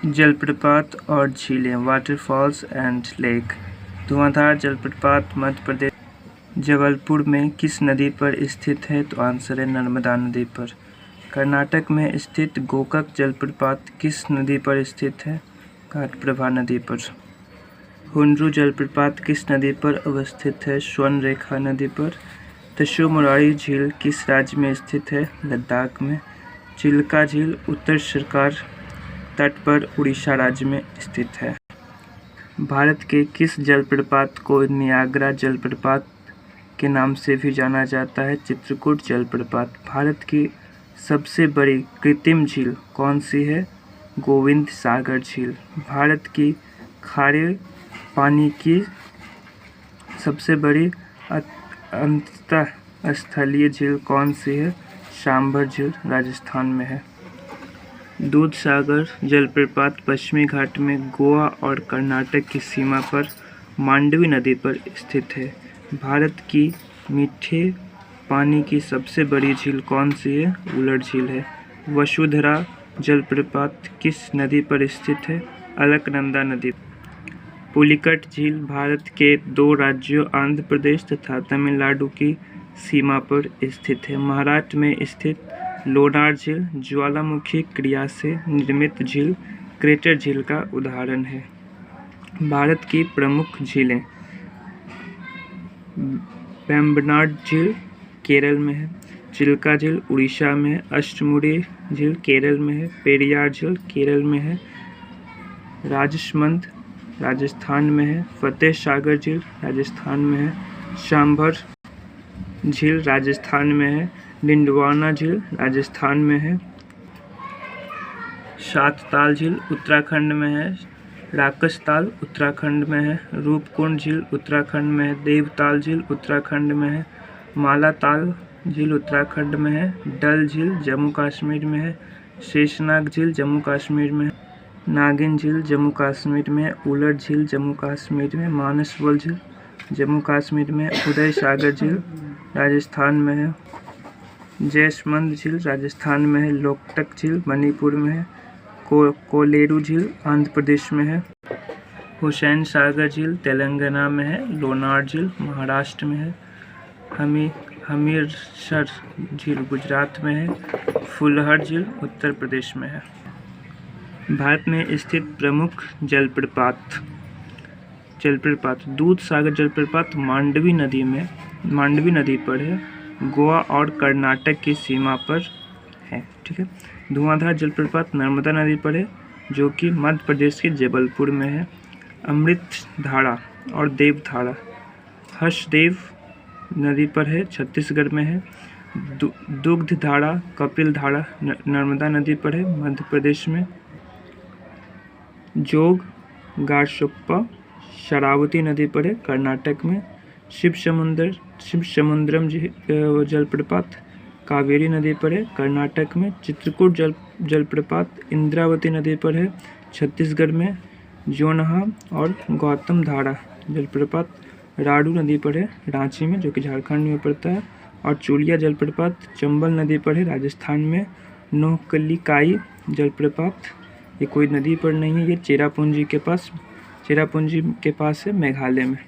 जलप्रपात और झीलें, वाटरफॉल्स एंड लेक। धुआंधार जलप्रपात मध्य प्रदेश जबलपुर में किस नदी पर स्थित है? तो आंसर है नर्मदा नदी पर। कर्नाटक में स्थित गोकक जलप्रपात किस नदी पर स्थित है? घाटप्रभा नदी पर। हुंड्रू जलप्रपात किस नदी पर अवस्थित है? स्वर्णरेखा नदी पर। तसो मुरारी झील किस राज्य में स्थित है? लद्दाख में। चिल्का झील उत्तर सरकार तट पर उड़ीसा राज्य में स्थित है। भारत के किस जलप्रपात को नियाग्रा जलप्रपात के नाम से भी जाना जाता है? चित्रकूट जलप्रपात। भारत की सबसे बड़ी कृत्रिम झील कौन सी है? गोविंद सागर झील। भारत की खारे पानी की सबसे बड़ी अंतः स्थलीय झील कौन सी है? सांभर झील राजस्थान में है। दूधसागर जलप्रपात पश्चिमी घाट में गोवा और कर्नाटक की सीमा पर मांडवी नदी पर स्थित है। भारत की मीठे पानी की सबसे बड़ी झील कौन सी है? उलट झील है। वसुंधरा जलप्रपात किस नदी पर स्थित है? अलकनंदा नदी। पुलिकट झील भारत के दो राज्यों आंध्र प्रदेश तथा तमिलनाडु की सीमा पर स्थित है। महाराष्ट्र में स्थित लोनार झील ज्वालामुखी क्रिया से निर्मित झील क्रेटर झील का उदाहरण है। भारत की प्रमुख झीलें, वेम्बनाड झील केरल में है, चिल्का झील उड़ीसा में है, अष्टमुडी झील केरल में है, पेरियार झील केरल में है, राजसमंद राजस्थान में है, फतेह सागर झील राजस्थान में है, सांभर झील राजस्थान में है, डिंडवाना झील राजस्थान में है, सातताल झील उत्तराखंड में है, राकसताल उत्तराखंड में है, रूपकुंड झील उत्तराखंड में है, देवताल झील उत्तराखंड में है, मालाताल झील उत्तराखंड में है, डल झील जम्मू कश्मीर में है, शेषनाग झील जम्मू कश्मीर में है, नागिन झील जम्मू कश्मीर में है, उलट झील जम्मू कश्मीर में, मानसवल झील जम्मू कश्मीर में, उदय सागर झील राजस्थान में है, जैसमंद झील राजस्थान में है, लोकटक झील मणिपुर में है, कोलेरू झील आंध्र प्रदेश में है, हुसैन सागर झील तेलंगाना में है, लोनार झील महाराष्ट्र में है, हमीरसर झील गुजरात में है, फुलहर झील उत्तर प्रदेश में है। भारत में स्थित प्रमुख जलप्रपात दूधसागर जलप्रपात मांडवी नदी पर है, गोवा और कर्नाटक की सीमा पर है। ठीक है। धुआंधार जलप्रपात नर्मदा नदी पर है, जो कि मध्य प्रदेश के जबलपुर में है। अमृतधारा और देवधारा हर्षदेव नदी पर है, छत्तीसगढ़ में है। दुग्धधारा कपिलधारा नर्मदा नदी पर है, मध्य प्रदेश में। जोग गारसोप्पा शरावती नदी पर है, कर्नाटक में। शिव समुद्रम जलप्रपात कावेरी नदी पर है, कर्नाटक में। चित्रकूट जलप्रपात इंद्रावती नदी पर है, छत्तीसगढ़ में। जोनहा और गौतम धारा जलप्रपात राडू नदी पर है, रांची में, जो कि झारखंड में पड़ता है। और चूलिया जलप्रपात चंबल नदी पर है, राजस्थान में। नोहकलिकाई जलप्रपात ये कोई नदी पर नहीं है, ये चेरापूंजी के पास है, मेघालय में।